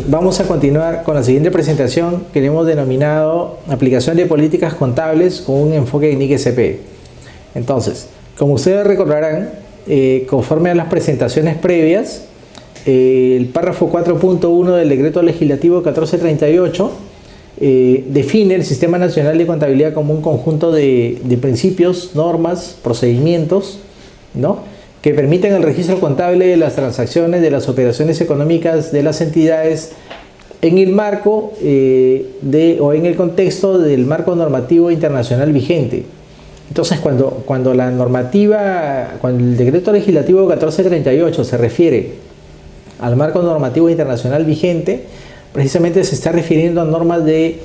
Vamos a continuar con la siguiente presentación que le hemos denominado Aplicación de Políticas Contables con un enfoque en NIC-SP. Entonces, como ustedes recordarán, conforme a las presentaciones previas, el párrafo 4.1 del Decreto Legislativo 1438 define el Sistema Nacional de Contabilidad como un conjunto de principios, normas, procedimientos, ¿no?, que permiten el registro contable de las transacciones, de las operaciones económicas de las entidades en el marco o en el contexto del marco normativo internacional vigente. Entonces, cuando el Decreto Legislativo 1438 se refiere al marco normativo internacional vigente, precisamente se está refiriendo a normas de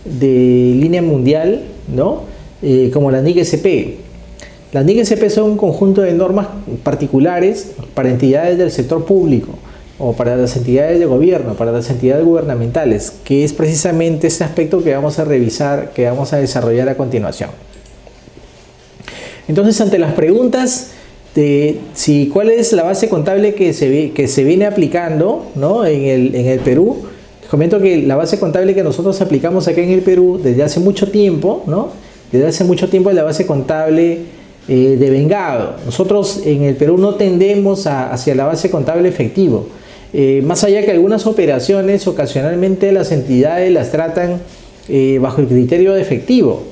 línea mundial, ¿no?, como la NIC-SP. Las NIC-SP son un conjunto de normas particulares para entidades del sector público o para las entidades de gobierno, para las entidades gubernamentales, que es precisamente ese aspecto que vamos a revisar, que vamos a desarrollar a continuación. Entonces, ante las preguntas de cuál es la base contable que se viene aplicando, ¿no?, en el Perú, les comento que la base contable que nosotros aplicamos acá en el Perú desde hace mucho tiempo, ¿no?, desde hace mucho tiempo es la base contable de vengado. Nosotros en el Perú no tendemos hacia la base contable efectivo. Más allá que algunas operaciones ocasionalmente las entidades las tratan bajo el criterio de efectivo.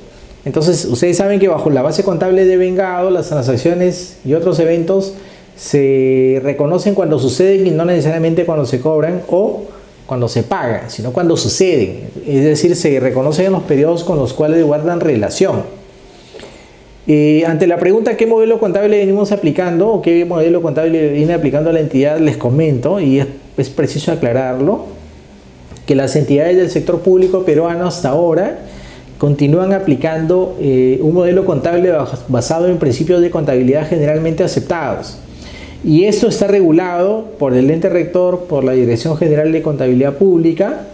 Entonces ustedes saben que bajo la base contable de vengado las transacciones y otros eventos se reconocen cuando suceden y no necesariamente cuando se cobran o cuando se pagan, sino cuando suceden. Es decir, se reconocen en los periodos con los cuales guardan relación. Ante la pregunta ¿qué modelo contable venimos aplicando o qué modelo contable viene aplicando la entidad? Les comento, y es preciso aclararlo, que las entidades del sector público peruano hasta ahora continúan aplicando un modelo contable basado en principios de contabilidad generalmente aceptados. Y esto está regulado por el ente rector, por la Dirección General de Contabilidad Pública,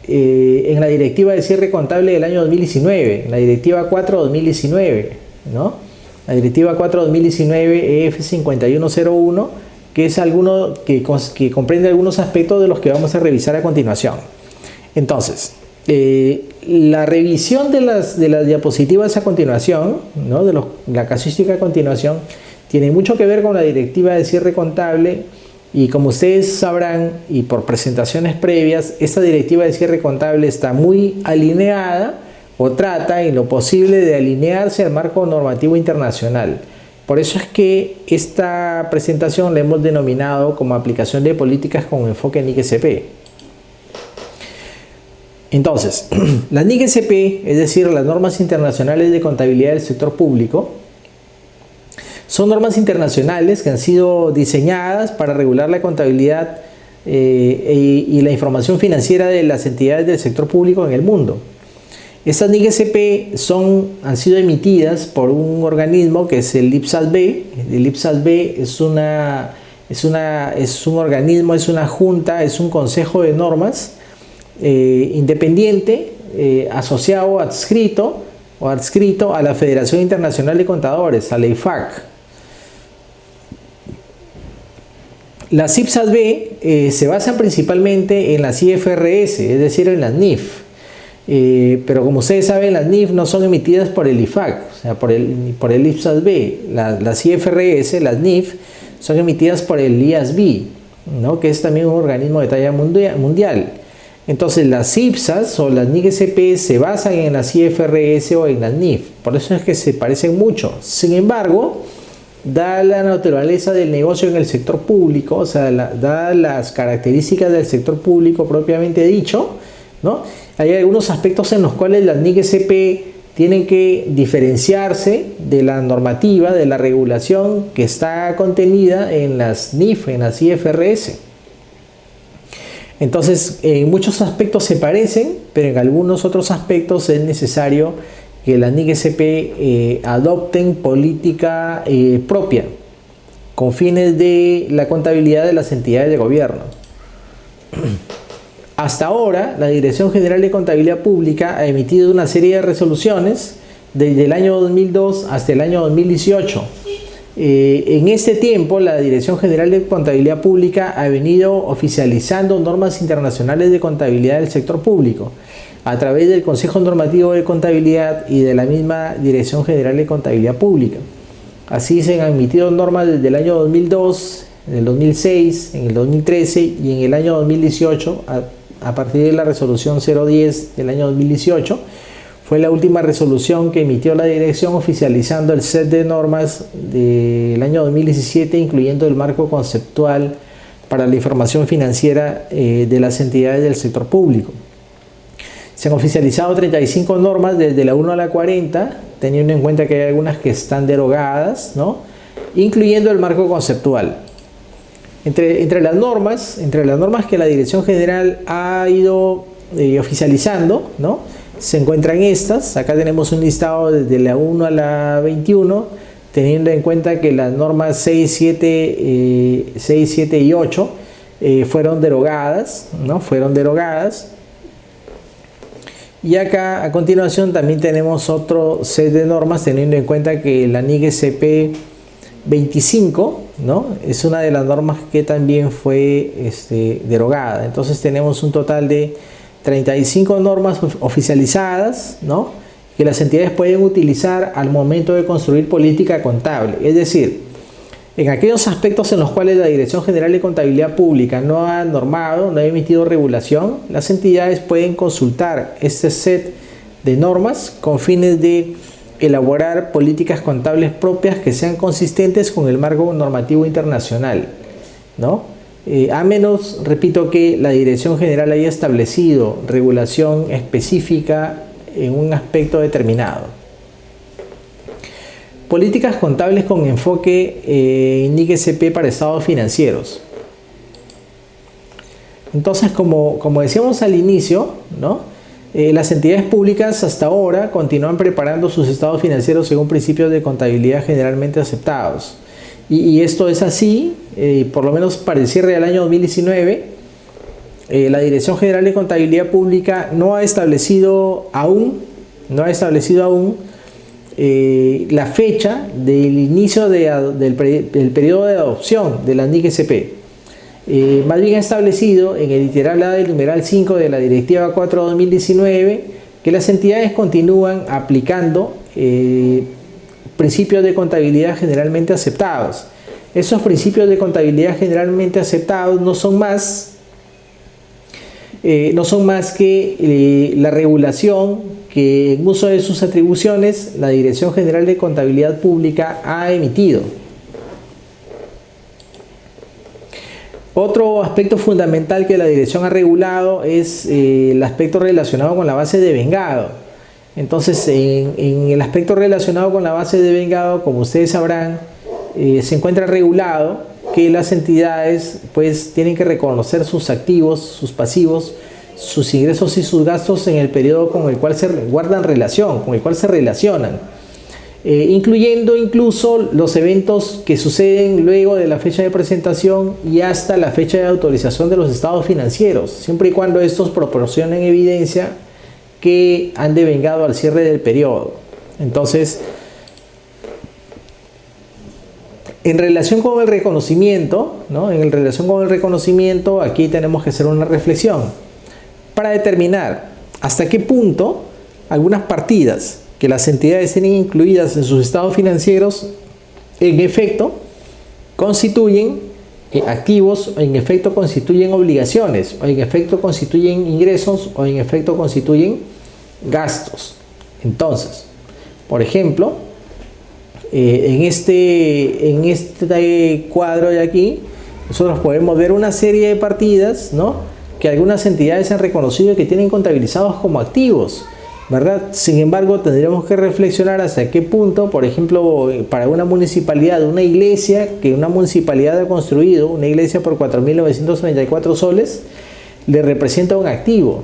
en la Directiva de Cierre Contable del año 2019, en la Directiva 4-2019. ¿no? La Directiva 4-2019 EF 5101, que es que comprende algunos aspectos de los que vamos a revisar a continuación. Entonces, la revisión de las diapositivas a continuación, ¿no?, la casuística a continuación, tiene mucho que ver con la Directiva de Cierre Contable, y como ustedes sabrán, y por presentaciones previas, esta Directiva de Cierre Contable está muy alineada o trata en lo posible de alinearse al marco normativo internacional. Por eso es que esta presentación la hemos denominado como aplicación de políticas con enfoque en NIC-SP. Entonces, las NIC-SP, es decir, las normas internacionales de contabilidad del sector público, son normas internacionales que han sido diseñadas para regular la contabilidad y la información financiera de las entidades del sector público en el mundo. Estas NIC-SP han sido emitidas por un organismo que es el IPSAS-B. El IPSAS-B es un organismo, es una junta, es un consejo de normas independiente, asociado, adscrito a la Federación Internacional de Contadores, a la IFAC. Las IPSAS-B se basan principalmente en las IFRS, es decir, en las NIF. Pero como ustedes saben, las NIF no son emitidas por el IFAC, o sea, por el IPSAS-B. Las IFRS, las NIF, son emitidas por el IASB, ¿no?, que es también un organismo de talla mundial. Entonces, las IPSAS o las NIC-SP se basan en las IFRS o en las NIF, por eso es que se parecen mucho. Sin embargo, dada la naturaleza del negocio en el sector público, o sea, dadas las características del sector público propiamente dicho, ¿no?, hay algunos aspectos en los cuales las NIC-SP tienen que diferenciarse de la normativa, de la regulación que está contenida en las NIF, en las IFRS. Entonces, en muchos aspectos se parecen, pero en algunos otros aspectos es necesario que las NIC-SP adopten política propia con fines de la contabilidad de las entidades de gobierno. Hasta ahora, la Dirección General de Contabilidad Pública ha emitido una serie de resoluciones desde el año 2002 hasta el año 2018 En este tiempo, la Dirección General de Contabilidad Pública ha venido oficializando normas internacionales de contabilidad del sector público a través del Consejo Normativo de Contabilidad y de la misma Dirección General de Contabilidad Pública. Así se han emitido normas desde el año 2002, en el 2006, en el 2013 y en el año 2018, a partir de la resolución 010 del año 2018, fue la última resolución que emitió la dirección oficializando el set de normas del año 2017, incluyendo el marco conceptual para la información financiera de las entidades del sector público. Se han oficializado 35 normas desde la 1 a la 40, teniendo en cuenta que hay algunas que están derogadas, ¿no?, incluyendo el marco conceptual. Entre las normas que la Dirección General ha ido oficializando, ¿no?, se encuentran estas. Acá tenemos un listado desde la 1 a la 21, teniendo en cuenta que las normas 6, 7 y 8 fueron derogadas, ¿no? Y acá a continuación también tenemos otro set de normas, teniendo en cuenta que la NIC SP 25, ¿no?, es una de las normas que también fue derogada. Entonces tenemos un total de 35 normas oficializadas, ¿no?, que las entidades pueden utilizar al momento de construir política contable. Es decir, en aquellos aspectos en los cuales la Dirección General de Contabilidad Pública no ha normado, no ha emitido regulación, las entidades pueden consultar este set de normas con fines de elaborar políticas contables propias que sean consistentes con el marco normativo internacional, ¿no? A menos, repito, que la Dirección General haya establecido regulación específica en un aspecto determinado. Políticas contables con enfoque NIC SP para estados financieros. Entonces, como decíamos al inicio, ¿no?, las entidades públicas hasta ahora continúan preparando sus estados financieros según principios de contabilidad generalmente aceptados. Y esto es así, por lo menos para el cierre del año 2019, la Dirección General de Contabilidad Pública no ha establecido aún la fecha del inicio del periodo de adopción de la NIC SP. Más bien ha establecido en el literal A del numeral 5 de la Directiva 4/2019 que las entidades continúan aplicando principios de contabilidad generalmente aceptados. Esos principios de contabilidad generalmente aceptados no son más que la regulación que en uso de sus atribuciones la Dirección General de Contabilidad Pública ha emitido. Otro aspecto fundamental que la dirección ha regulado es el aspecto relacionado con la base de vengado. Entonces, en el aspecto relacionado con la base de vengado, como ustedes sabrán, se encuentra regulado que las entidades pues tienen que reconocer sus activos, sus pasivos, sus ingresos y sus gastos en el periodo con el cual se guardan relación, con el cual se relacionan, incluyendo incluso los eventos que suceden luego de la fecha de presentación y hasta la fecha de autorización de los estados financieros, siempre y cuando estos proporcionen evidencia que han devengado al cierre del periodo. Entonces, en relación con el reconocimiento, ¿no?, aquí tenemos que hacer una reflexión para determinar hasta qué punto algunas partidas que las entidades tienen incluidas en sus estados financieros en efecto constituyen activos, o en efecto constituyen obligaciones, o en efecto constituyen ingresos, o en efecto constituyen gastos. Entonces, por ejemplo, en este cuadro de aquí, nosotros podemos ver una serie de partidas, ¿no?, que algunas entidades han reconocido que tienen contabilizados como activos, ¿verdad? Sin embargo, tendríamos que reflexionar hasta qué punto, por ejemplo, para una municipalidad, una iglesia que una municipalidad ha construido, una iglesia por 4.934 soles, le representa un activo,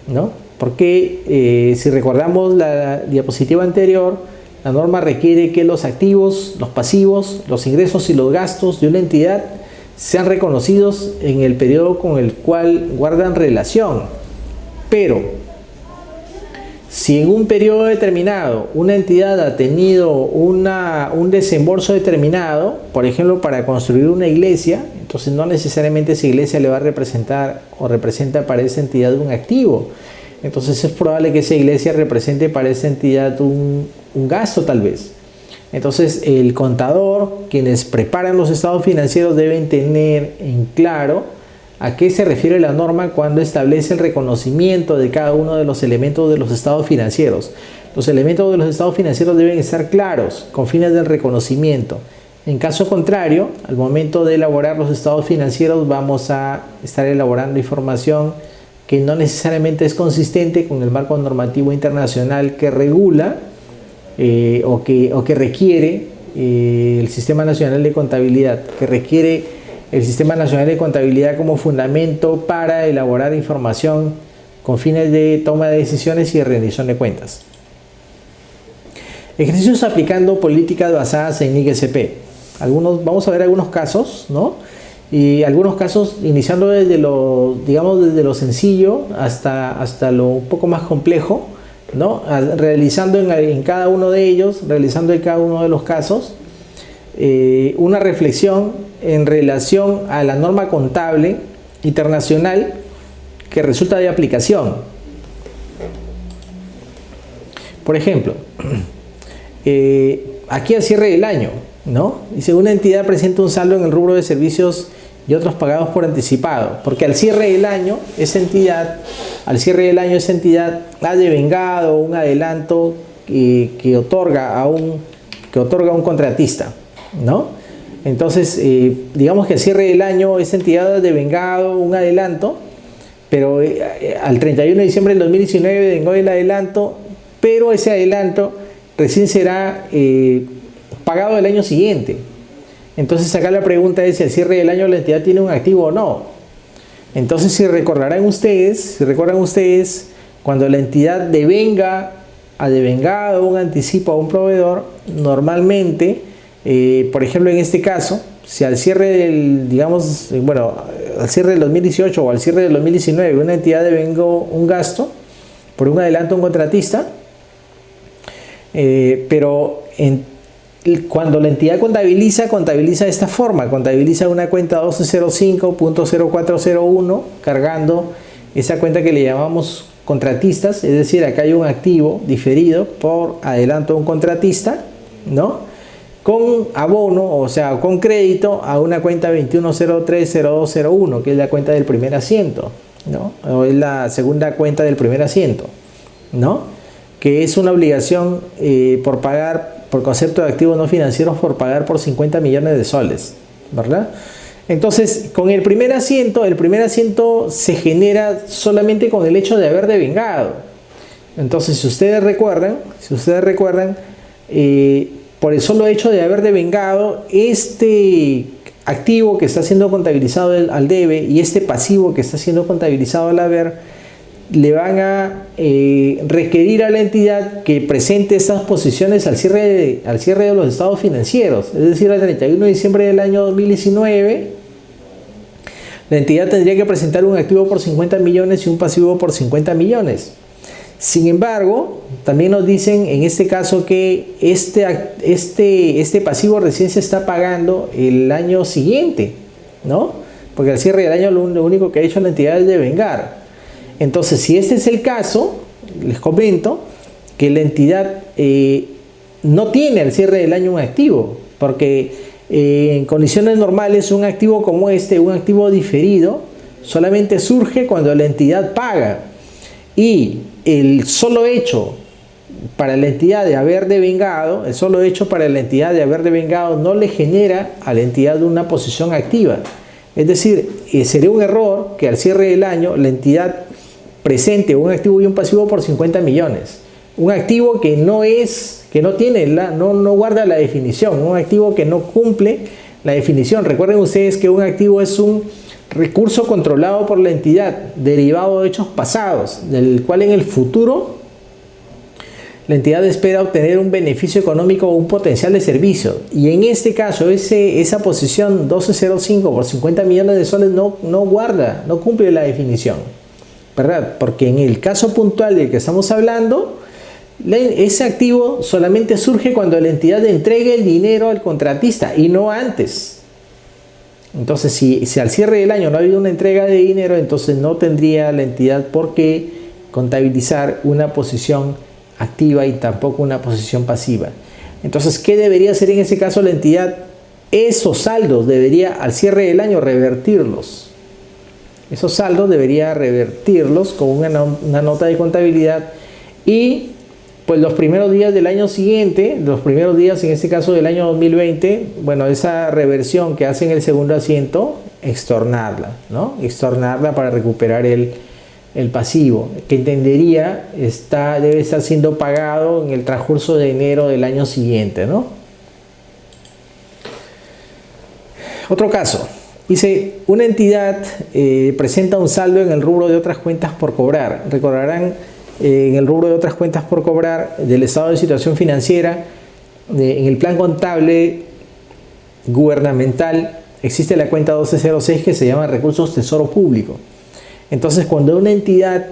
¿no? Porque si recordamos la diapositiva anterior, la norma requiere que los activos, los pasivos, los ingresos y los gastos de una entidad sean reconocidos en el periodo con el cual guardan relación. Pero Si en un periodo determinado una entidad ha tenido un desembolso determinado, por ejemplo, para construir una iglesia, entonces no necesariamente esa iglesia le va a representar o representa para esa entidad un activo. Entonces es probable que esa iglesia represente para esa entidad un gasto tal vez. Entonces el contador, quienes preparan los estados financieros, deben tener en claro a qué se refiere la norma cuando establece el reconocimiento de cada uno de los elementos de los estados financieros. Los elementos de los estados financieros deben estar claros con fines del reconocimiento. En caso contrario, al momento de elaborar los estados financieros vamos a estar elaborando información que no necesariamente es consistente con el marco normativo internacional que regula o que requiere el Sistema Nacional de Contabilidad, que requiere el Sistema Nacional de Contabilidad como fundamento para elaborar información con fines de toma de decisiones y de rendición de cuentas. Ejercicios aplicando políticas basadas en IGCP. Vamos a ver algunos casos, ¿no? Y algunos casos iniciando desde lo sencillo hasta lo un poco más complejo, ¿no? Realizando en cada uno de ellos, realizando en cada uno de los casos una reflexión en relación a la norma contable internacional que resulta de aplicación. Por ejemplo, aquí al cierre del año, ¿no? Dice, una entidad presenta un saldo en el rubro de servicios y otros pagados por anticipado, porque al cierre del año esa entidad ha devengado un adelanto que otorga a un contratista, ¿no? Entonces, digamos que al cierre del año esa entidad ha devengado un adelanto, pero al 31 de diciembre del 2019 devengó el adelanto, pero ese adelanto recién será pagado el año siguiente. Entonces acá la pregunta es si al cierre del año la entidad tiene un activo o no. Entonces si recordarán ustedes, cuando la entidad ha devengado un anticipo a un proveedor, normalmente, por ejemplo en este caso, si al cierre al cierre del 2018 o al cierre del 2019 una entidad devengó un gasto por un adelanto a un contratista, pero cuando la entidad contabiliza de esta forma, contabiliza una cuenta 1205.0401 cargando esa cuenta que le llamamos contratistas, es decir, acá hay un activo diferido por adelanto a un contratista, ¿no? Con abono, o sea, con crédito a una cuenta 21030201, que es la cuenta del primer asiento, ¿no? O es la segunda cuenta del primer asiento, ¿no? Que es una obligación por pagar, por concepto de activos no financieros, por pagar por 50 millones de soles, ¿verdad? Entonces, con el primer asiento se genera solamente con el hecho de haber devengado. Entonces, si ustedes recuerdan, por el solo hecho de haber devengado, este activo que está siendo contabilizado al debe y este pasivo que está siendo contabilizado al haber, le van a requerir a la entidad que presente estas posiciones al cierre de los estados financieros, es decir, al 31 de diciembre del año 2019, la entidad tendría que presentar un activo por 50 millones y un pasivo por 50 millones. Sin embargo, también nos dicen en este caso que este pasivo recién se está pagando el año siguiente, ¿no? Porque al cierre del año lo único que ha hecho la entidad es devengar. Entonces, si este es el caso, les comento que la entidad no tiene al cierre del año un activo, porque en condiciones normales un activo como un activo diferido, solamente surge cuando la entidad paga. Y el solo hecho para la entidad de haber devengado, no le genera a la entidad una posición activa. Es decir, sería un error que al cierre del año la entidad presente un activo y un pasivo por 50 millones. Un activo que no guarda la definición, un activo que no cumple la definición. Recuerden ustedes que un activo es un recurso controlado por la entidad, derivado de hechos pasados, del cual en el futuro la entidad espera obtener un beneficio económico o un potencial de servicio. Y en este caso, esa posición 1205 por 50 millones de soles no cumple la definición. ¿verdad? Porque en el caso puntual del que estamos hablando, ese activo solamente surge cuando la entidad entregue el dinero al contratista y no antes. Entonces, si al cierre del año no ha habido una entrega de dinero, entonces no tendría la entidad por qué contabilizar una posición activa y tampoco una posición pasiva. Entonces, ¿qué debería hacer en ese caso la entidad? Esos saldos debería al cierre del año revertirlos. Esos saldos debería revertirlos con una nota de contabilidad y pues los primeros días del año siguiente, los primeros días en este caso del año 2020, bueno, esa reversión que hace en el segundo asiento, extornarla, ¿no? Extornarla para recuperar el pasivo, que entendería debe estar siendo pagado en el transcurso de enero del año siguiente, ¿no? Otro caso, dice, una entidad presenta un saldo en el rubro de otras cuentas por cobrar. Recordarán, en el rubro de otras cuentas por cobrar del estado de situación financiera, en el plan contable gubernamental existe la cuenta 1206 que se llama recursos tesoro público. Entonces, cuando una entidad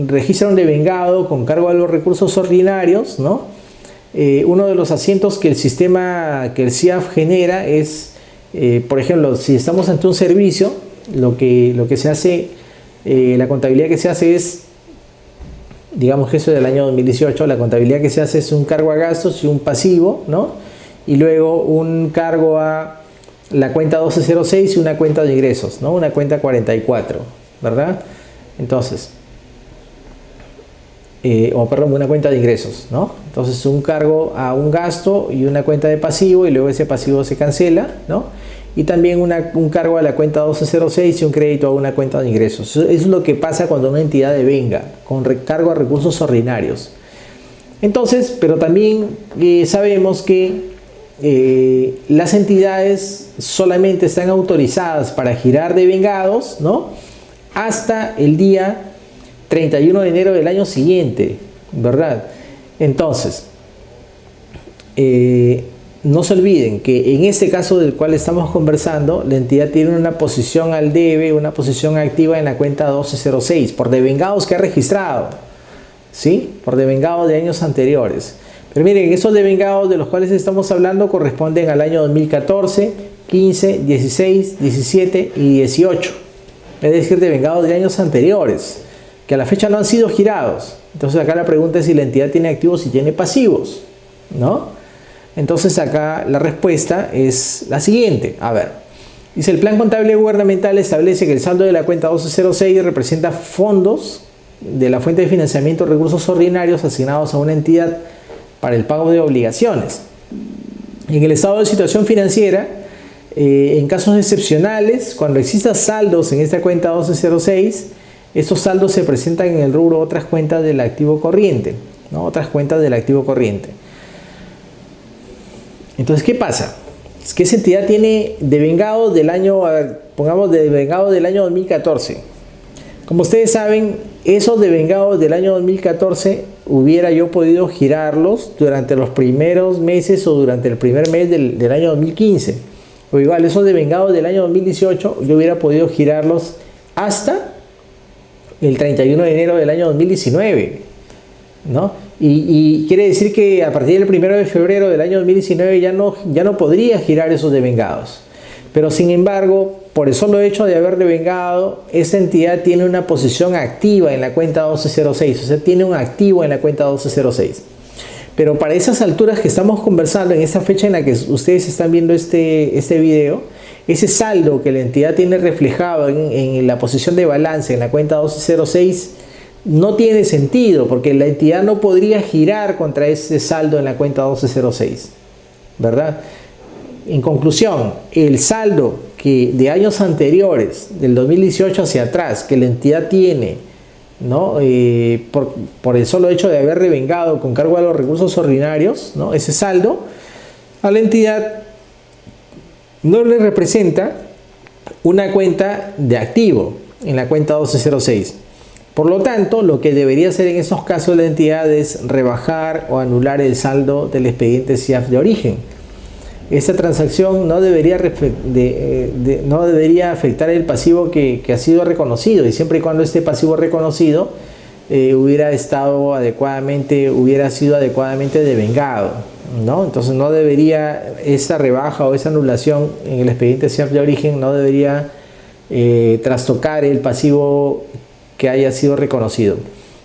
registra un devengado con cargo a los recursos ordinarios, ¿no? Uno de los asientos que el sistema, que el CIAF genera es, por ejemplo, si estamos ante un servicio, lo que se hace, la contabilidad que se hace es, digamos que eso es del año 2018, la contabilidad que se hace es un cargo a gastos y un pasivo, ¿no? Y luego un cargo a la cuenta 1206 y una cuenta de ingresos, ¿no? Una cuenta 44, ¿verdad? Entonces, una cuenta de ingresos, ¿no? Entonces un cargo a un gasto y una cuenta de pasivo y luego ese pasivo se cancela, ¿no? Y también un cargo a la cuenta 1206 y un crédito a una cuenta de ingresos. Eso es lo que pasa cuando una entidad devenga, con recargo a recursos ordinarios. Entonces, pero también sabemos que las entidades solamente están autorizadas para girar devengados, ¿no? Hasta el día 31 de enero del año siguiente, ¿verdad? Entonces, no se olviden que en este caso del cual estamos conversando, la entidad tiene una posición al debe, una posición activa en la cuenta 1206, por devengados que ha registrado, ¿sí? Por devengados de años anteriores. Pero miren, esos devengados de los cuales estamos hablando corresponden al año 2014, 15, 16, 17 y 18. Es decir, devengados de años anteriores, que a la fecha no han sido girados. Entonces acá la pregunta es si la entidad tiene activos y tiene pasivos, ¿no? Entonces acá la respuesta es la siguiente. A ver, dice, el plan contable gubernamental establece que el saldo de la cuenta 1206 representa fondos de la fuente de financiamiento de recursos ordinarios asignados a una entidad para el pago de obligaciones. En el estado de situación financiera, en casos excepcionales, cuando existan saldos en esta cuenta 1206, estos saldos se presentan en el rubro otras cuentas del activo corriente, ¿no? Otras cuentas del activo corriente. Entonces, ¿qué pasa? Es que esa entidad tiene devengados del año, pongamos devengados del año 2014. Como ustedes saben, esos devengados del año 2014 hubiera yo podido girarlos durante los primeros meses o durante el primer mes del año 2015. O igual, esos devengados del año 2018 yo hubiera podido girarlos hasta el 31 de enero del año 2019, ¿no? Y quiere decir que a partir del 1 de febrero del año 2019 ya no podría girar esos devengados. Pero sin embargo, por el solo hecho de haber devengado, esa entidad tiene una posición activa en la cuenta 1206, o sea, tiene un activo en la cuenta 1206. Pero para esas alturas que estamos conversando, en esa fecha en la que ustedes están viendo este video, ese saldo que la entidad tiene reflejado en la posición de balance en la cuenta 1206 no tiene sentido, porque la entidad no podría girar contra ese saldo en la cuenta 1206, ¿verdad? En conclusión, el saldo que de años anteriores, del 2018 hacia atrás, que la entidad tiene, ¿no? Por el solo hecho de haber devengado con cargo a los recursos ordinarios, ¿no? Ese saldo a la entidad no le representa una cuenta de activo en la cuenta 1206. Por lo tanto, lo que debería hacer en esos casos la entidad es rebajar o anular el saldo del expediente CIAF de origen. esta transacción no debería, no debería afectar el pasivo que ha sido reconocido, y siempre y cuando este pasivo reconocido hubiera sido adecuadamente devengado, ¿no? Entonces no debería esa rebaja o esa anulación en el expediente CERF de origen no debería trastocar el pasivo que haya sido reconocido.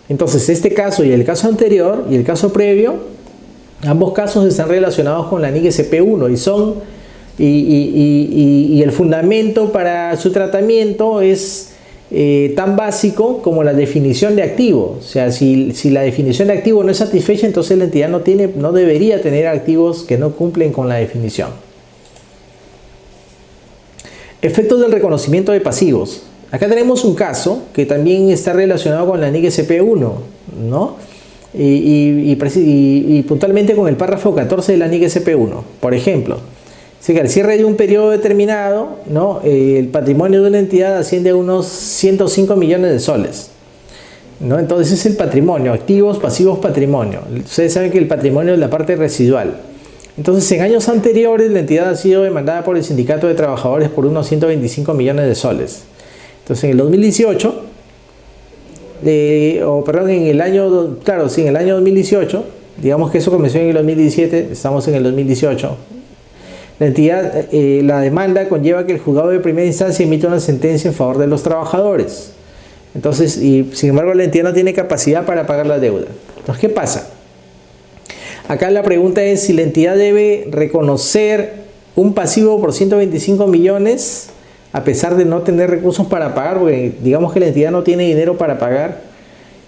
Entonces este caso y el caso anterior y el caso previo, ambos casos están relacionados con la NIC SP1 y el fundamento para su tratamiento es tan básico como la definición de activo. O sea, si la definición de activo no es satisfecha, entonces la entidad no debería tener activos que no cumplen con la definición. Efectos del reconocimiento de pasivos. Acá tenemos un caso que también está relacionado con la NIC SP1, ¿no? Y puntualmente con el párrafo 14 de la NIC SP1. Por ejemplo, si al cierre de un periodo determinado, ¿no?, el patrimonio de una entidad asciende a unos 105 millones de soles, ¿no? Entonces es el patrimonio, activos, pasivos, patrimonio. Ustedes saben que el patrimonio es la parte residual. Entonces en años anteriores la entidad ha sido demandada por el sindicato de trabajadores por unos 125 millones de soles. Entonces en el 2018, en el año 2018, digamos que eso comenzó en el 2017, estamos en el 2018, la entidad, la demanda conlleva que el juzgado de primera instancia emita una sentencia en favor de los trabajadores. Entonces, sin embargo, la entidad no tiene capacidad para pagar la deuda. Entonces, ¿qué pasa? Acá la pregunta es si la entidad debe reconocer un pasivo por 125 millones a pesar de no tener recursos para pagar, porque digamos que la entidad no tiene dinero para pagar,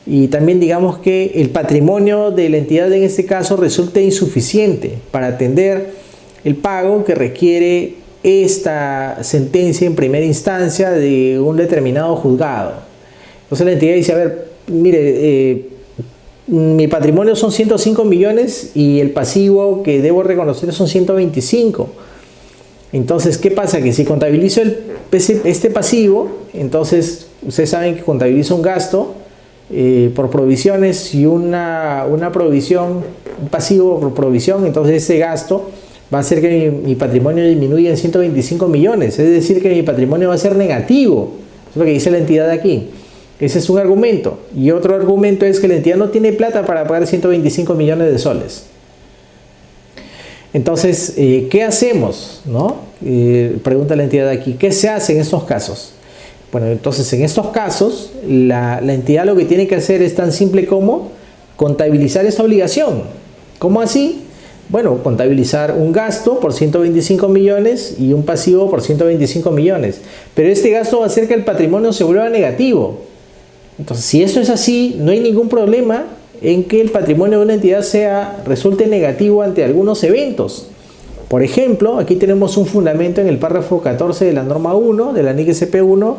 y también digamos que el patrimonio de la entidad en este caso resulta insuficiente para atender el pago que requiere esta sentencia en primera instancia de un determinado juzgado. Entonces la entidad dice, a ver, mire, mi patrimonio son 105 millones y el pasivo que debo reconocer son 125. Entonces, ¿qué pasa? Que si contabilizo este pasivo, entonces ustedes saben que contabilizo un gasto por provisiones y una provisión, un pasivo por provisión, entonces ese gasto va a hacer que mi patrimonio disminuya en 125 millones, es decir, que mi patrimonio va a ser negativo. Eso es lo que dice la entidad aquí. Ese es un argumento. Y otro argumento es que la entidad no tiene plata para pagar 125 millones de soles. Entonces, ¿qué hacemos? ¿No? Pregunta la entidad aquí, ¿qué se hace en estos casos? Bueno, entonces en estos casos, la entidad lo que tiene que hacer es tan simple como contabilizar esa obligación. ¿Cómo así? Bueno, contabilizar un gasto por 125 millones y un pasivo por 125 millones. Pero este gasto va a hacer que el patrimonio se vuelva negativo. Entonces, si esto es así, no hay ningún problema en que el patrimonio de una entidad resulte negativo ante algunos eventos. Por ejemplo, aquí tenemos un fundamento en el párrafo 14 de la norma 1 de la NIC SP1,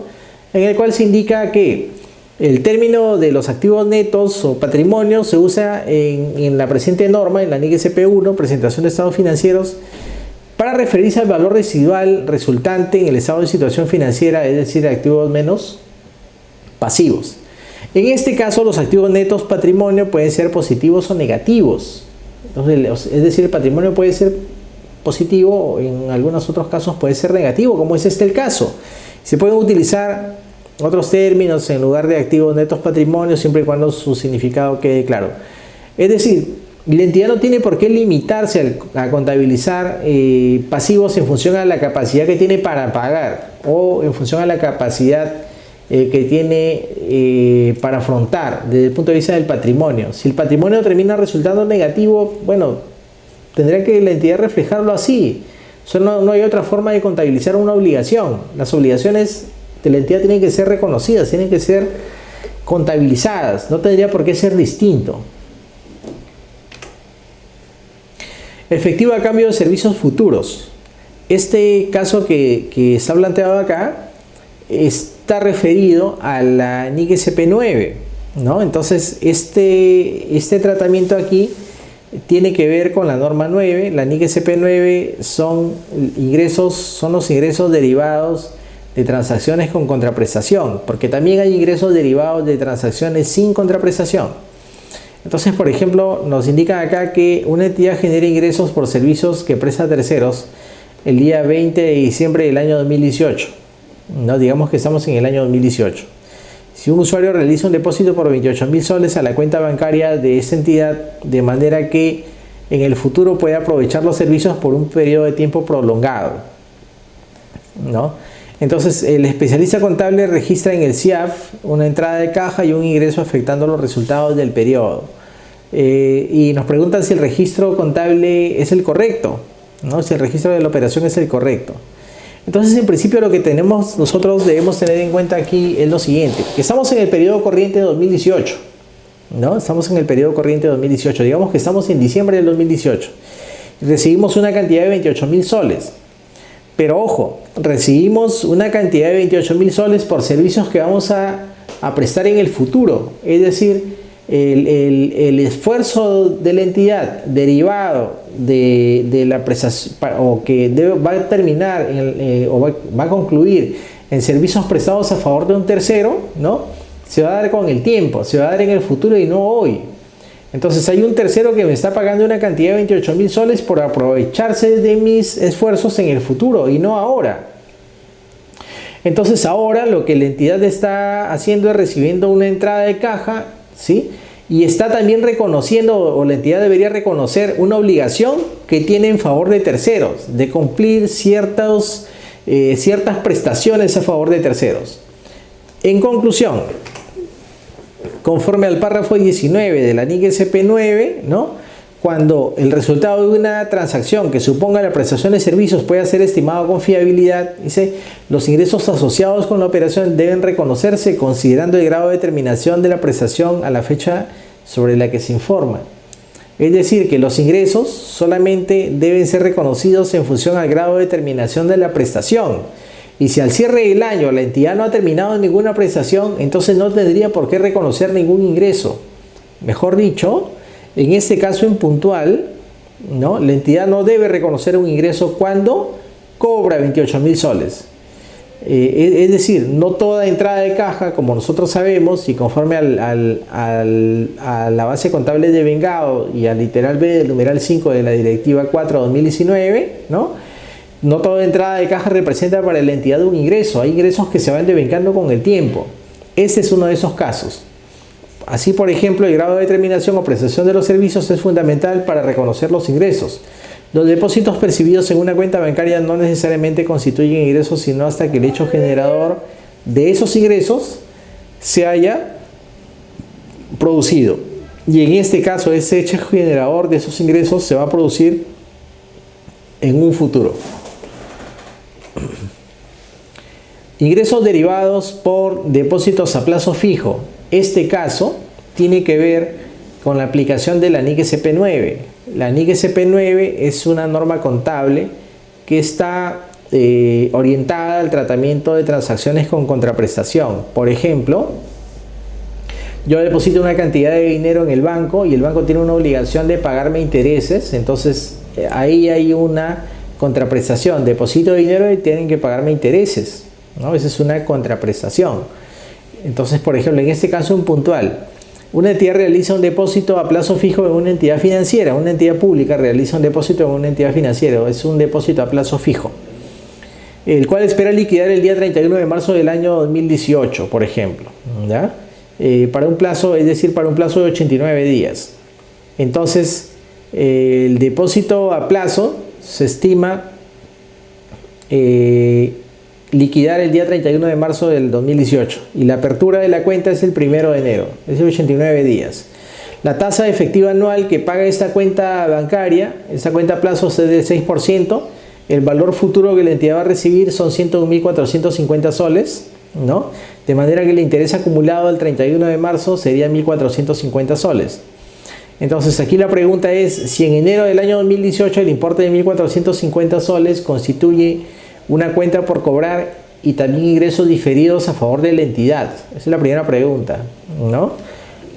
en el cual se indica que el término de los activos netos o patrimonio se usa en la presente norma, en la NIC SP1, presentación de estados financieros, para referirse al valor residual resultante en el estado de situación financiera, es decir, activos menos pasivos. En este caso, los activos netos patrimonio pueden ser positivos o negativos. Entonces, es decir, el patrimonio puede ser positivo o en algunos otros casos puede ser negativo, como es este el caso. Se pueden utilizar otros términos en lugar de activos netos patrimonio, siempre y cuando su significado quede claro. Es decir, la entidad no tiene por qué limitarse a contabilizar pasivos en función a la capacidad que tiene para pagar o en función a la capacidad que tiene para afrontar desde el punto de vista del patrimonio. Si el patrimonio termina resultando negativo, bueno, tendrá que la entidad reflejarlo así. No hay otra forma de contabilizar una obligación. Las obligaciones de la entidad tienen que ser reconocidas, tienen que ser contabilizadas, no tendría por qué ser distinto. Efectivo a cambio de servicios futuros. Este caso que está planteado acá está referido a la NIC SP9, ¿no? Entonces este tratamiento aquí tiene que ver con la norma 9. La NIC SP9 son los ingresos derivados de transacciones con contraprestación, porque también hay ingresos derivados de transacciones sin contraprestación. Entonces, por ejemplo, nos indican acá que una entidad genera ingresos por servicios que presta a terceros el día 20 de diciembre del año 2018. ¿No? Digamos que estamos en el año 2018. Si un usuario realiza un depósito por 28.000 soles a la cuenta bancaria de esa entidad, de manera que en el futuro pueda aprovechar los servicios por un periodo de tiempo prolongado, ¿no? Entonces, el especialista contable registra en el CIAF una entrada de caja y un ingreso afectando los resultados del periodo. Y nos preguntan si el registro contable es el correcto, ¿no? Si el registro de la operación es el correcto. Entonces, en principio, lo que nosotros debemos tener en cuenta aquí es lo siguiente, que estamos en el periodo corriente 2018, ¿no? Estamos en el periodo corriente 2018, digamos que estamos en diciembre del 2018. Recibimos una cantidad de 28.000 soles. Pero ojo, recibimos una cantidad de 28.000 soles por servicios que vamos a prestar en el futuro. Es decir, el esfuerzo de la entidad derivado de la prestación, o que va a terminar o va a concluir en servicios prestados a favor de un tercero, ¿no? Se va a dar con el tiempo, se va a dar en el futuro y no hoy. Entonces hay un tercero que me está pagando una cantidad de 28.000 soles por aprovecharse de mis esfuerzos en el futuro y no ahora. Entonces ahora lo que la entidad está haciendo es recibiendo una entrada de caja, ¿sí? Y está también reconociendo, o la entidad debería reconocer, una obligación que tiene en favor de terceros, de cumplir ciertas prestaciones a favor de terceros. En conclusión, conforme al párrafo 19 de la NIC SP9, ¿no? Cuando el resultado de una transacción que suponga la prestación de servicios pueda ser estimado con fiabilidad, dice, los ingresos asociados con la operación deben reconocerse considerando el grado de terminación de la prestación a la fecha sobre la que se informa. Es decir, que los ingresos solamente deben ser reconocidos en función al grado de terminación de la prestación. Y si al cierre del año la entidad no ha terminado ninguna prestación, entonces no tendría por qué reconocer ningún ingreso. Mejor dicho, en este caso en puntual, ¿no? La entidad no debe reconocer un ingreso cuando cobra 28.000 soles. Es decir, no toda entrada de caja, como nosotros sabemos, y conforme a la base contable de vengado y al literal B del numeral 5 de la Directiva 4/2019, ¿no? No toda entrada de caja representa para la entidad un ingreso. Hay ingresos que se van devengando con el tiempo. Este es uno de esos casos. Así, por ejemplo, el grado de terminación o prestación de los servicios es fundamental para reconocer los ingresos. Los depósitos percibidos en una cuenta bancaria no necesariamente constituyen ingresos, sino hasta que el hecho generador de esos ingresos se haya producido. Y en este caso, ese hecho generador de esos ingresos se va a producir en un futuro. Ingresos derivados por depósitos a plazo fijo. Este caso tiene que ver con la aplicación de la NIC SP9. La NIC SP9 es una norma contable que está orientada al tratamiento de transacciones con contraprestación. Por ejemplo, yo deposito una cantidad de dinero en el banco y el banco tiene una obligación de pagarme intereses. Entonces ahí hay una contraprestación. Deposito dinero y tienen que pagarme intereses, ¿no? Esa es una contraprestación. Entonces, por ejemplo, en este caso en puntual, una entidad realiza un depósito a plazo fijo en una entidad financiera. Una entidad pública realiza un depósito en una entidad financiera. Es un depósito a plazo fijo, el cual espera liquidar el día 31 de marzo del año 2018, por ejemplo, ¿ya? Para un plazo, es decir, para un plazo de 89 días. Entonces, el depósito a plazo se estima liquidar el día 31 de marzo del 2018 y la apertura de la cuenta es el 1 de enero, es de 89 días. La tasa efectiva anual que paga esta cuenta bancaria, esta cuenta a plazo es del 6%, el valor futuro que la entidad va a recibir son 101.450 soles, ¿no? De manera que el interés acumulado al 31 de marzo sería 1.450 soles. Entonces aquí la pregunta es si en enero del año 2018 el importe de 1.450 soles constituye una cuenta por cobrar y también ingresos diferidos a favor de la entidad. Esa es la primera pregunta, ¿no?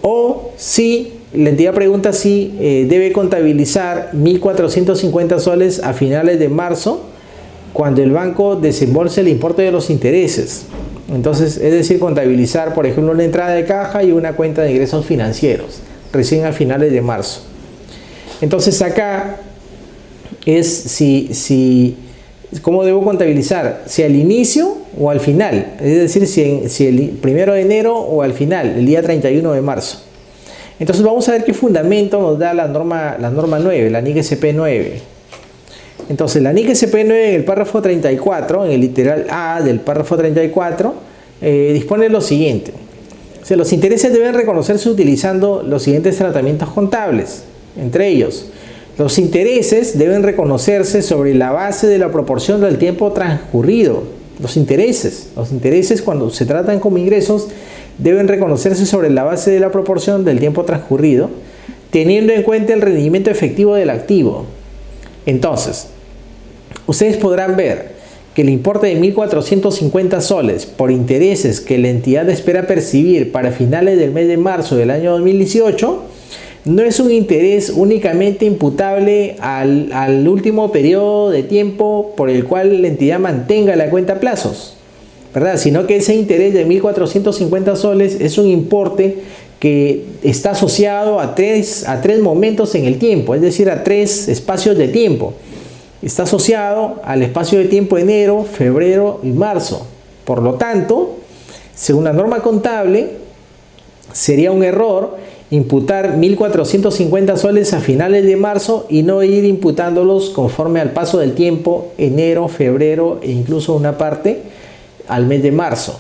O si la entidad pregunta si debe contabilizar 1.450 soles a finales de marzo cuando el banco desembolse el importe de los intereses. Entonces, es decir, contabilizar, por ejemplo, una entrada de caja y una cuenta de ingresos financieros. recién a finales de marzo. Entonces acá es ¿cómo debo contabilizar? Si al inicio o al final, es decir, si el 1 de enero o al final, el día 31 de marzo. Entonces vamos a ver qué fundamento nos da la norma 9, la NIC SP 9. Entonces la NIC SP 9 en el párrafo 34, en el literal A del párrafo 34, dispone lo siguiente. O sea, los intereses deben reconocerse utilizando los siguientes tratamientos contables. Entre ellos, los intereses deben reconocerse sobre la base de la proporción del tiempo transcurrido. Los intereses cuando se tratan como ingresos deben reconocerse sobre la base de la proporción del tiempo transcurrido, teniendo en cuenta el rendimiento efectivo del activo. Entonces, ustedes podrán ver que el importe de 1.450 soles por intereses que la entidad espera percibir para finales del mes de marzo del año 2018 no es un interés únicamente imputable al último periodo de tiempo por el cual la entidad mantenga la cuenta a plazos, ¿verdad? Sino que ese interés de 1.450 soles es un importe que está asociado a tres momentos en el tiempo, es decir, a 3 espacios de tiempo. Está asociado al espacio de tiempo enero, febrero y marzo. Por lo tanto, según la norma contable, sería un error imputar 1.450 soles a finales de marzo y no ir imputándolos conforme al paso del tiempo, enero, febrero e incluso una parte al mes de marzo.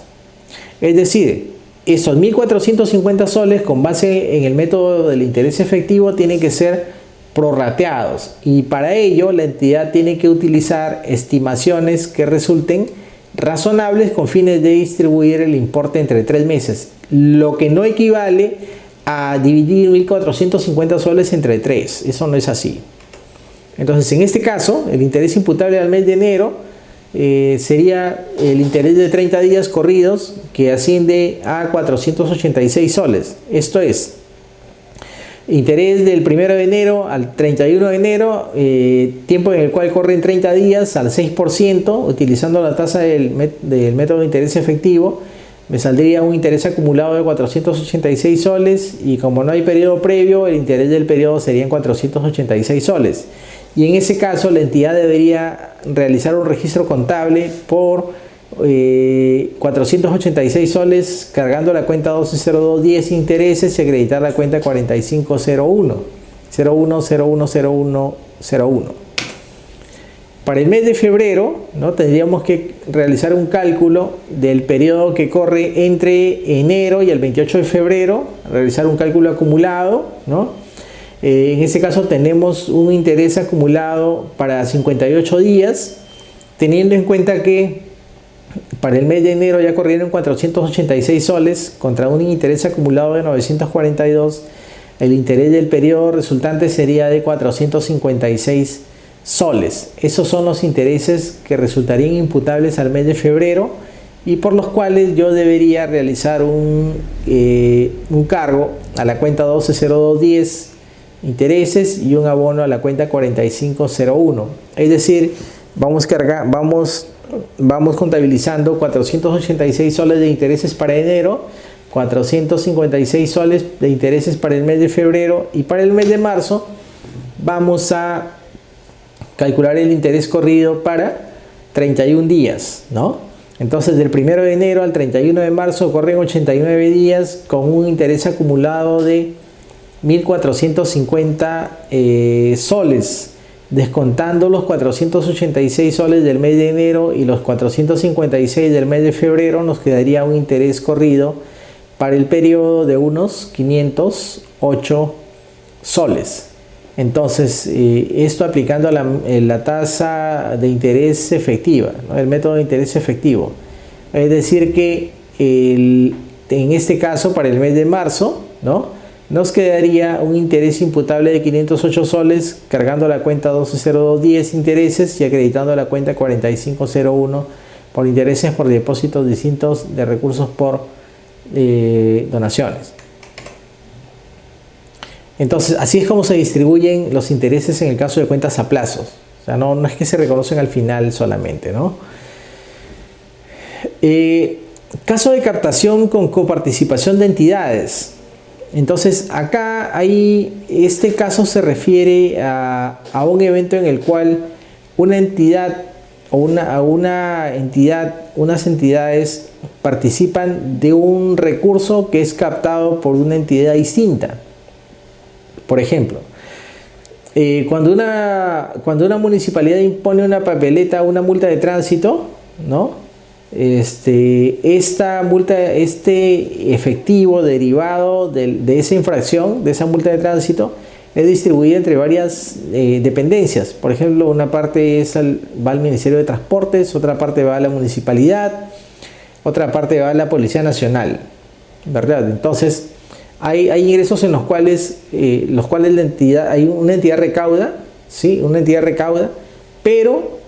Es decir, esos 1.450 soles con base en el método del interés efectivo tienen que ser prorrateados y para ello la entidad tiene que utilizar estimaciones que resulten razonables con fines de distribuir el importe entre 3 meses, lo que no equivale a dividir 1.450 soles entre 3. Eso no es así. Entonces, en este caso, el interés imputable al mes de enero sería el interés de 30 días corridos, que asciende a 486 soles. Esto es, interés del 1 de enero al 31 de enero, tiempo en el cual corren 30 días al 6%, utilizando la tasa del método de interés efectivo. Me saldría un interés acumulado de 486 soles y como no hay periodo previo, el interés del periodo serían 486 soles. Y en ese caso la entidad debería realizar un registro contable por 486 soles cargando la cuenta 120210 intereses y acreditar la cuenta 4501 010101. Para el mes de febrero, ¿no? Tendríamos que realizar un cálculo del periodo que corre entre enero y el 28 de febrero, realizar un cálculo acumulado, ¿no? En este caso tenemos un interés acumulado para 58 días, teniendo en cuenta que para el mes de enero ya corrieron 486 soles contra un interés acumulado de 942, el interés del periodo resultante sería de 456 soles. Esos son los intereses que resultarían imputables al mes de febrero y por los cuales yo debería realizar un cargo a la cuenta 120210 intereses y un abono a la cuenta 4501. Es decir, vamos contabilizando 486 soles de intereses para enero, 456 soles de intereses para el mes de febrero y para el mes de marzo vamos a calcular el interés corrido para 31 días, ¿no? Entonces del 1 de enero al 31 de marzo corren 89 días con un interés acumulado de 1.450 soles, descontando los 486 soles del mes de enero y los 456 del mes de febrero, nos quedaría un interés corrido para el periodo de unos 508 soles. Entonces, esto aplicando la tasa de interés efectiva, ¿no? El método de interés efectivo. Es decir que en este caso, para el mes de marzo, ¿no? Nos quedaría un interés imputable de 508 soles cargando la cuenta 120210 intereses y acreditando la cuenta 4501 por intereses por depósitos distintos de recursos por donaciones. Entonces, así es como se distribuyen los intereses en el caso de cuentas a plazos. O sea, no es que se reconocen al final solamente, ¿no? Caso de captación con coparticipación de entidades. Entonces acá este caso se refiere a un evento en el cual una entidad o unas entidades participan de un recurso que es captado por una entidad distinta. Por ejemplo, cuando una municipalidad impone una papeleta, una multa de tránsito, ¿no? Esta multa, este efectivo derivado de esa infracción, de esa multa de tránsito, es distribuida entre varias dependencias. Por ejemplo, una parte va al Ministerio de Transportes, otra parte va a la municipalidad, otra parte va a la Policía Nacional, ¿verdad? Entonces, hay ingresos en los cuales la entidad, hay una entidad recauda, ¿sí? Una entidad recauda, pero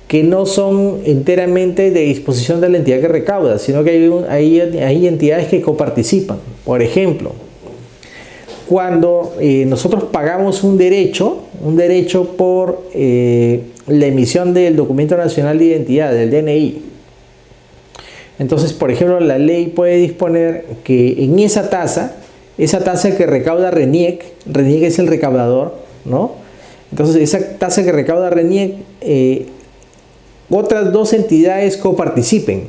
que no son enteramente de disposición de la entidad que recauda, sino que hay entidades que coparticipan. Por ejemplo, cuando nosotros pagamos un derecho por la emisión del Documento Nacional de Identidad, del DNI. Entonces, por ejemplo, la ley puede disponer que en esa tasa que recauda RENIEC es el recaudador, ¿no? Entonces, esa tasa que recauda RENIEC, otras dos entidades coparticipen.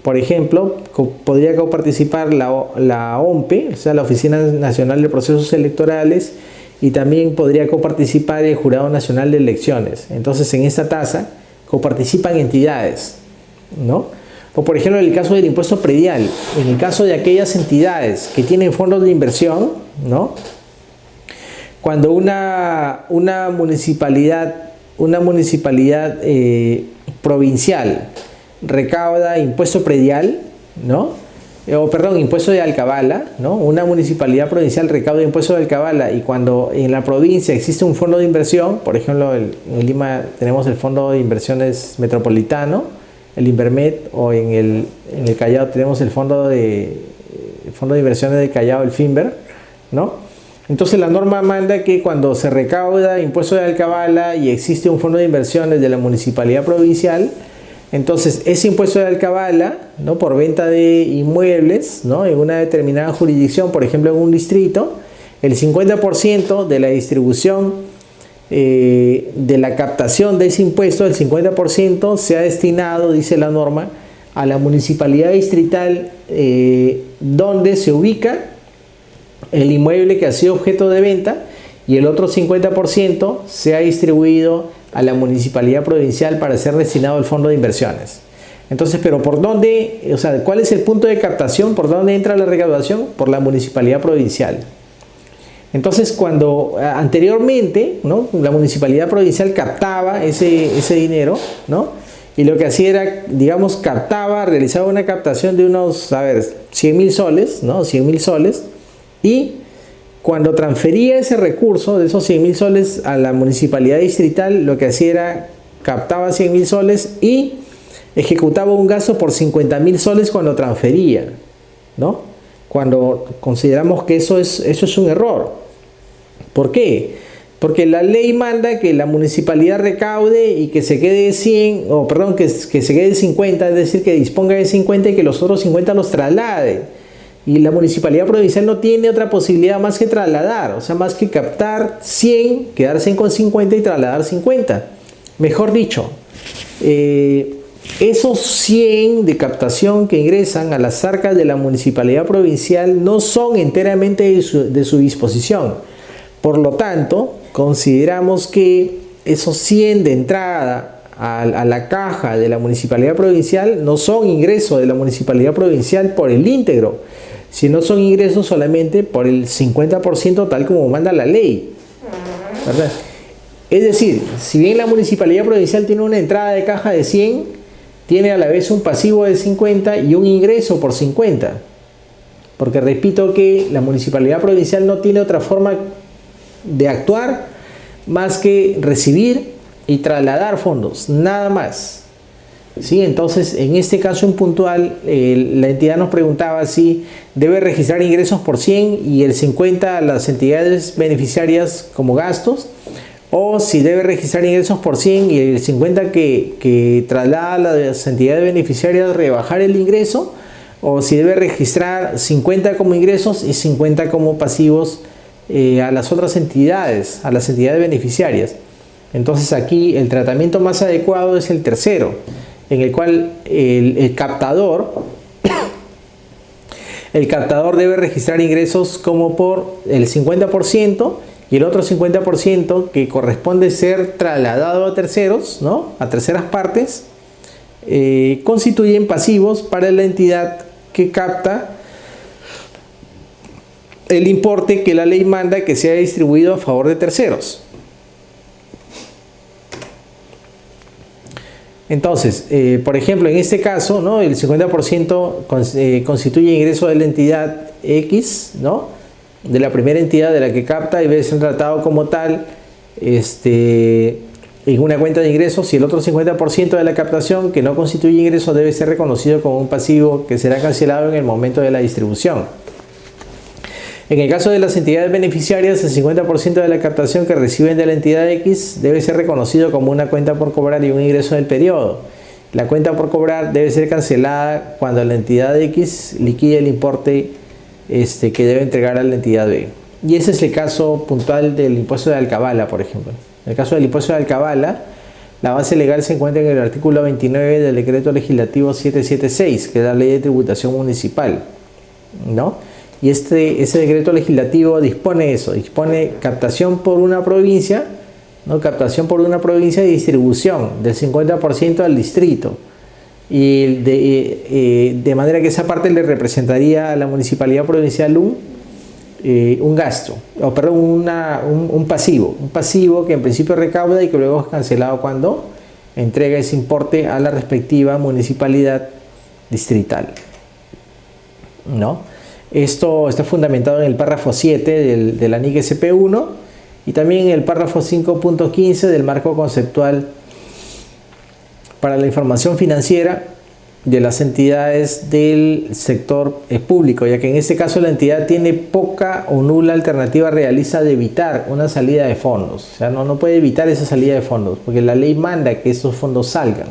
Por ejemplo, podría coparticipar la OMPE, o sea, la Oficina Nacional de Procesos Electorales, y también podría coparticipar el Jurado Nacional de Elecciones. Entonces, en esta tasa coparticipan entidades, ¿no? O por ejemplo, en el caso del impuesto predial, en el caso de aquellas entidades que tienen fondos de inversión, ¿no? Cuando una municipalidad provincial recauda impuesto predial, ¿no? Impuesto de alcabala, ¿no? Una municipalidad provincial recauda impuesto de alcabala, y cuando en la provincia existe un fondo de inversión, por ejemplo, en Lima tenemos el Fondo de Inversiones Metropolitano, el Invermet, o en el Callao tenemos el Fondo de Inversiones del Callao, el FINVER, ¿no? Entonces la norma manda que cuando se recauda impuesto de alcabala y existe un fondo de inversiones de la municipalidad provincial, entonces ese impuesto de alcabala, ¿no? Por venta de inmuebles, ¿no? En una determinada jurisdicción, por ejemplo en un distrito, el 50% de la distribución de la captación de ese impuesto, el 50% se ha destinado, dice la norma, a la municipalidad distrital donde se ubica el inmueble que ha sido objeto de venta, y el otro 50% se ha distribuido a la municipalidad provincial para ser destinado al fondo de inversiones. Entonces, pero ¿por dónde? O sea, ¿cuál es el punto de captación? ¿Por dónde entra la recaudación? Por la municipalidad provincial. Entonces, cuando anteriormente, ¿no? La municipalidad provincial captaba ese dinero, ¿no? Y lo que hacía era, digamos, realizaba una captación de unos, 100.000 soles, ¿no? 100.000 soles, y cuando transfería ese recurso de esos 100.000 soles a la municipalidad distrital, lo que hacía era captaba 100.000 soles y ejecutaba un gasto por 50.000 soles cuando transfería, ¿no? Cuando consideramos que eso es un error. ¿Por qué? Porque la ley manda que la municipalidad recaude y que se quede 100, que se quede 50, es decir, que disponga de 50 y que los otros 50 los traslade. Y la municipalidad provincial no tiene otra posibilidad más que trasladar, o sea, más que captar 100, quedarse con 50 y trasladar 50. Mejor dicho, esos 100 de captación que ingresan a las arcas de la municipalidad provincial no son enteramente de su disposición. Por lo tanto, consideramos que esos 100 de entrada a la caja de la municipalidad provincial no son ingresos de la municipalidad provincial por el íntegro, sino son ingresos solamente por el 50% tal como manda la ley, ¿verdad? Es decir, si bien la municipalidad provincial tiene una entrada de caja de 100, tiene a la vez un pasivo de 50 y un ingreso por 50. Porque repito que la municipalidad provincial no tiene otra forma de actuar más que recibir y trasladar fondos, nada más. ¿Sí? Entonces, en este caso en puntual, la entidad nos preguntaba si debe registrar ingresos por 100 y el 50 a las entidades beneficiarias como gastos, o si debe registrar ingresos por 100 y el 50 que traslada a las entidades beneficiarias rebajar el ingreso, o si debe registrar 50 como ingresos y 50 como pasivos a las otras entidades, a las entidades beneficiarias. Entonces aquí el tratamiento más adecuado es el tercero, en el cual el captador debe registrar ingresos como por el 50% y el otro 50% que corresponde ser trasladado a terceros, ¿no? A terceras partes, constituyen pasivos para la entidad que capta el importe que la ley manda que sea distribuido a favor de terceros. Entonces, por ejemplo, en este caso, ¿no? El 50% constituye ingreso de la entidad X, ¿no? De la primera entidad de la que capta y debe ser tratado como tal en una cuenta de ingresos, y el otro 50% de la captación que no constituye ingreso debe ser reconocido como un pasivo que será cancelado en el momento de la distribución. En el caso de las entidades beneficiarias, el 50% de la captación que reciben de la entidad X debe ser reconocido como una cuenta por cobrar y un ingreso del periodo. La cuenta por cobrar debe ser cancelada cuando la entidad X liquide el importe que debe entregar a la entidad B. Y ese es el caso puntual del impuesto de alcabala, por ejemplo. En el caso del impuesto de alcabala, la base legal se encuentra en el artículo 29 del decreto legislativo 776, que es la ley de tributación municipal, ¿no? Y ese decreto legislativo dispone eso, dispone captación por una provincia, ¿no? Captación por una provincia y distribución del 50% al distrito. Y de manera que esa parte le representaría a la municipalidad provincial un gasto, o perdón, un pasivo que en principio recauda y que luego es cancelado cuando entrega ese importe a la respectiva municipalidad distrital, ¿no? Esto está fundamentado en el párrafo 7 de la NIC SP1 y también en el párrafo 5.15 del marco conceptual para la información financiera de las entidades del sector público, ya que en este caso la entidad tiene poca o nula alternativa realiza de evitar una salida de fondos. O sea, no puede evitar esa salida de fondos, porque la ley manda que esos fondos salgan.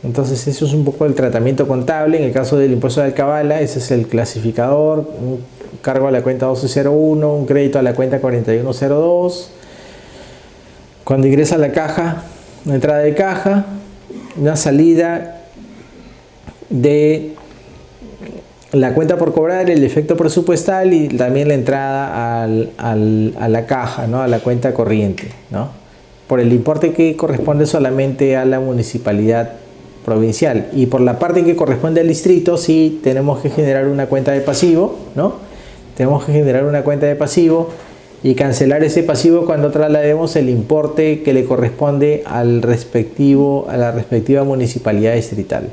Entonces eso es un poco el tratamiento contable. En el caso del impuesto de alcabala, ese es el clasificador: un cargo a la cuenta 1201, un crédito a la cuenta 4102. Cuando ingresa a la caja, una entrada de caja, una salida de la cuenta por cobrar, el efecto presupuestal y también la entrada a la caja, ¿no? A la cuenta corriente, ¿no? Por el importe que corresponde solamente a la municipalidad provincial, y por la parte que corresponde al distrito sí tenemos que generar una cuenta de pasivo, ¿no? Tenemos que generar una cuenta de pasivo y cancelar ese pasivo cuando traslademos el importe que le corresponde a la respectiva municipalidad distrital.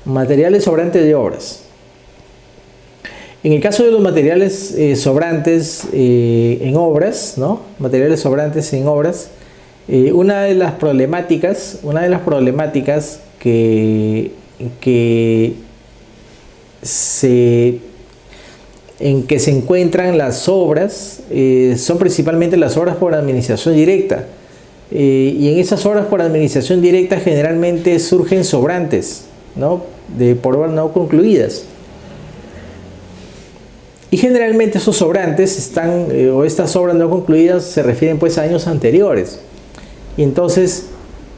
Materiales sobrantes de obras. En el caso de los materiales sobrantes en obras, ¿no? Materiales sobrantes en obras, una de las problemáticas en que se encuentran las obras son principalmente las obras por administración directa, y en esas obras por administración directa generalmente surgen sobrantes, ¿no? Por obras no concluidas, y generalmente esos sobrantes o estas obras no concluidas se refieren pues a años anteriores. Y entonces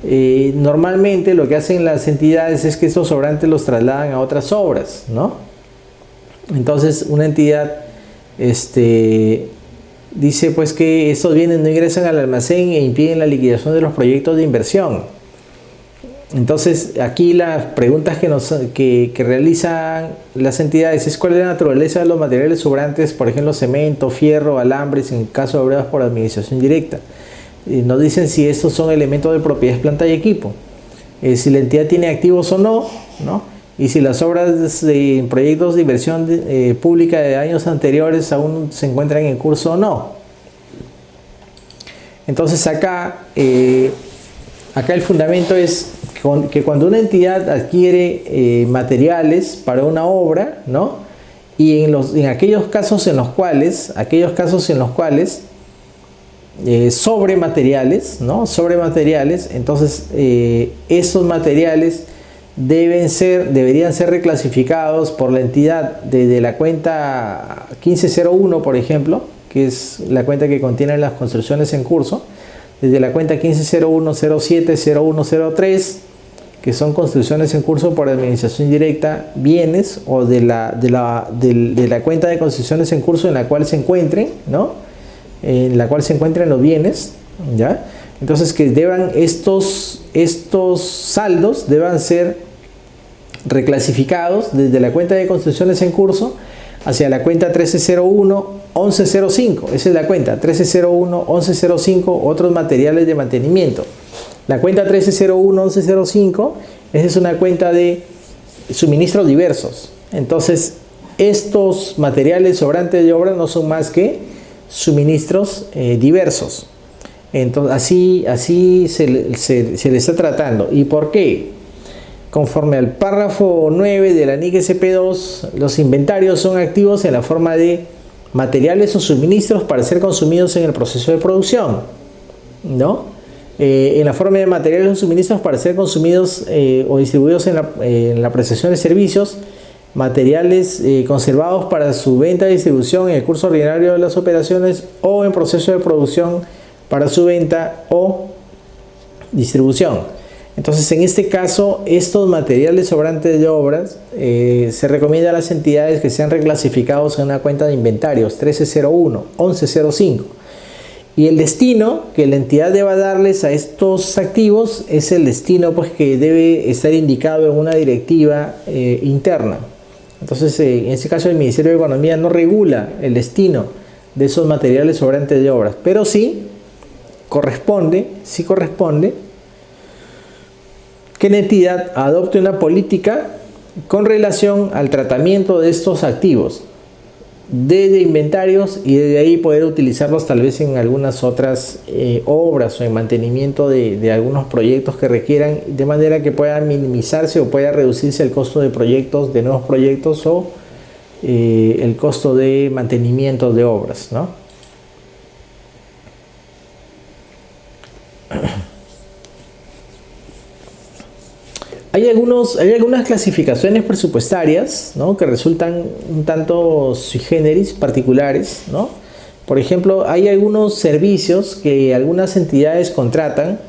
normalmente lo que hacen las entidades es que estos sobrantes los trasladan a otras obras, ¿no? Entonces una entidad dice pues que estos bienes no ingresan al almacén e impiden la liquidación de los proyectos de inversión. Entonces aquí las preguntas que realizan las entidades es: ¿cuál es la naturaleza de los materiales sobrantes? Por ejemplo, cemento, fierro, alambres, en caso de obras por administración directa. Nos dicen si estos son elementos de propiedad, planta y equipo, si la entidad tiene activos o no, ¿no? Y si las obras de proyectos de inversión pública de años anteriores aún se encuentran en curso o no. Entonces acá el fundamento es que cuando una entidad adquiere materiales para una obra, ¿no? Y en aquellos casos en los cuales sobre materiales, ¿no? Sobre materiales. Entonces, esos materiales deberían ser reclasificados por la entidad desde la cuenta 1501, por ejemplo, que es la cuenta que contiene las construcciones en curso, desde la cuenta 1501, 07, 01, 03, que son construcciones en curso por administración directa, bienes, o de la cuenta de construcciones en curso en la cual se encuentren, ¿no? En la cual se encuentren los bienes, ¿ya? Entonces, que estos saldos deban ser reclasificados desde la cuenta de construcciones en curso hacia la cuenta 1301-1105. Esa es la cuenta 1301-1105, otros materiales de mantenimiento. La cuenta 1301-1105, esa es una cuenta de suministros diversos. Entonces, estos materiales sobrantes de obra no son más que suministros diversos. Entonces, así se le está tratando. ¿Y por qué? Conforme al párrafo 9 de la NIC SP2, los inventarios son activos en la forma de materiales o suministros para ser consumidos en el proceso de producción, ¿no? En la forma de materiales o suministros para ser consumidos o distribuidos en la prestación de servicios, materiales conservados para su venta y distribución en el curso ordinario de las operaciones o en proceso de producción para su venta o distribución. Entonces, en este caso, estos materiales sobrantes de obras se recomienda a las entidades que sean reclasificados en una cuenta de inventarios 1301, 1105. Y el destino que la entidad deba darles a estos activos es el destino, pues, que debe estar indicado en una directiva interna. Entonces, en este caso, el Ministerio de Economía no regula el destino de esos materiales sobrantes de obras, pero sí corresponde que la entidad adopte una política con relación al tratamiento de estos activos desde inventarios, y desde ahí poder utilizarlos tal vez en algunas otras obras o en mantenimiento de algunos proyectos que requieran, de manera que pueda minimizarse o pueda reducirse el costo de proyectos, de nuevos proyectos, o el costo de mantenimiento de obras, ¿no? Hay algunas clasificaciones presupuestarias, ¿no?, que resultan un tanto sui generis, particulares, ¿no? Por ejemplo, hay algunos servicios que algunas entidades contratan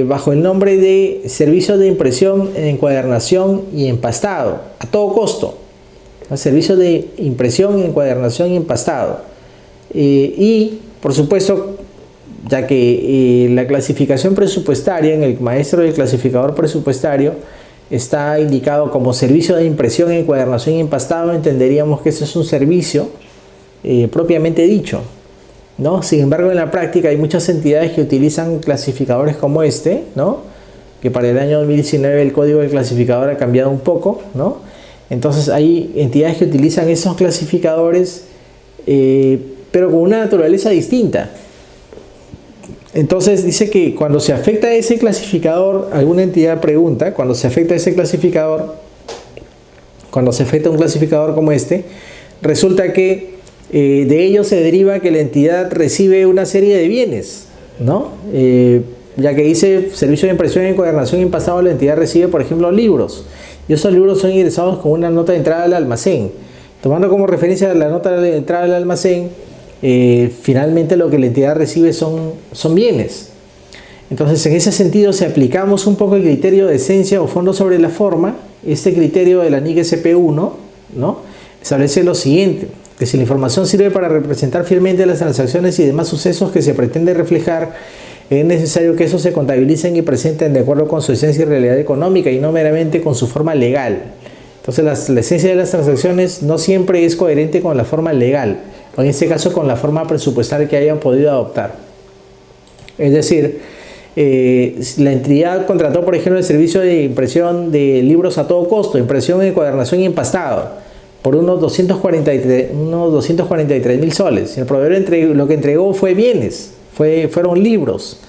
bajo el nombre de servicios de impresión, encuadernación y empastado, a todo costo. Servicios de impresión, encuadernación y empastado. Y, por supuesto, ya que la clasificación presupuestaria en el maestro del clasificador presupuestario está indicado como servicio de impresión, encuadernación y empastado, entenderíamos que ese es un servicio propiamente dicho, ¿no? Sin embargo, en la práctica hay muchas entidades que utilizan clasificadores como este, ¿no?, que para el año 2019 el código del clasificador ha cambiado un poco, ¿no? Entonces hay entidades que utilizan esos clasificadores, pero con una naturaleza distinta. Entonces dice que cuando se afecta a ese clasificador, alguna entidad pregunta, cuando se afecta a ese clasificador, cuando se afecta a un clasificador como este, resulta que de ello se deriva que la entidad recibe una serie de bienes, ¿no? Ya que dice servicio de impresión, encuadernación y empastado, la entidad recibe, por ejemplo, libros, y esos libros son ingresados con una nota de entrada al almacén. Tomando como referencia la nota de entrada al almacén, finalmente lo que la entidad recibe son bienes. Entonces, en ese sentido, si aplicamos un poco el criterio de esencia o fondo sobre la forma, este criterio de la NIC SP1, ¿no?, establece lo siguiente: que si la información sirve para representar fielmente las transacciones y demás sucesos que se pretende reflejar, es necesario que esos se contabilicen y presenten de acuerdo con su esencia y realidad económica, y no meramente con su forma legal. Entonces, la esencia de las transacciones no siempre es coherente con la forma legal, o en este caso con la forma presupuestaria que hayan podido adoptar. Es decir, la entidad contrató, por ejemplo, el servicio de impresión de libros a todo costo, impresión, encuadernación y empastado, por unos 243.000 soles. El proveedor lo que entregó fue bienes, fueron libros.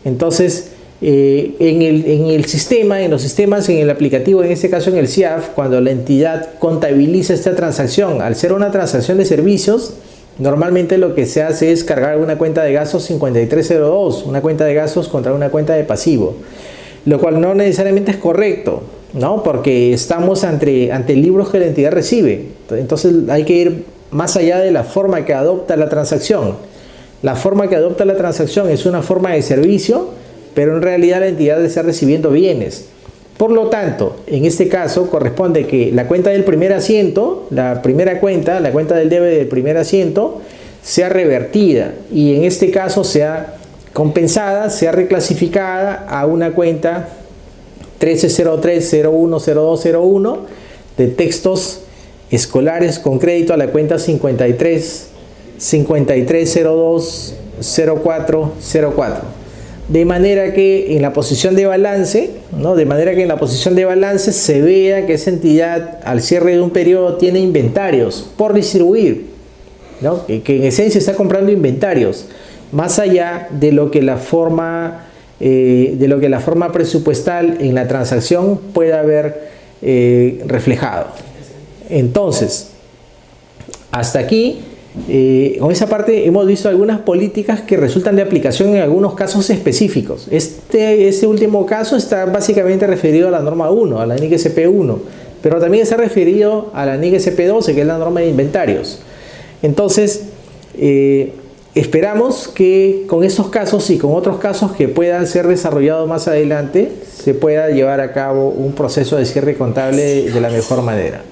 Entonces, en los sistemas, en el aplicativo, en este caso en el CIAF, cuando la entidad contabiliza esta transacción, al ser una transacción de servicios, Normalmente lo que se hace es cargar una cuenta de gastos 5302, una cuenta de gastos contra una cuenta de pasivo, lo cual no necesariamente es correcto, ¿no? Porque estamos ante libros que la entidad recibe. Entonces hay que ir más allá de la forma que adopta la transacción. La forma que adopta la transacción es una forma de servicio, pero en realidad la entidad está recibiendo bienes. Por lo tanto, en este caso corresponde que la cuenta del primer asiento, la primera cuenta, la cuenta del debe del primer asiento, sea revertida y en este caso sea compensada, sea reclasificada a una cuenta 1303010201 de textos escolares con crédito a la cuenta 53020404. De manera que en la posición de balance, ¿no? De manera que en la posición de balance se vea que esa entidad al cierre de un periodo tiene inventarios por distribuir, ¿no? Que en esencia está comprando inventarios, más allá de lo que la forma presupuestal en la transacción pueda haber reflejado. Entonces, hasta aquí, con esa parte hemos visto algunas políticas que resultan de aplicación en algunos casos específicos. Este último caso está básicamente referido a la norma 1, a la NIC SP 1, pero también está referido a la NIC SP 12, que es la norma de inventarios. Entonces, esperamos que con estos casos y con otros casos que puedan ser desarrollados más adelante, se pueda llevar a cabo un proceso de cierre contable de la mejor manera.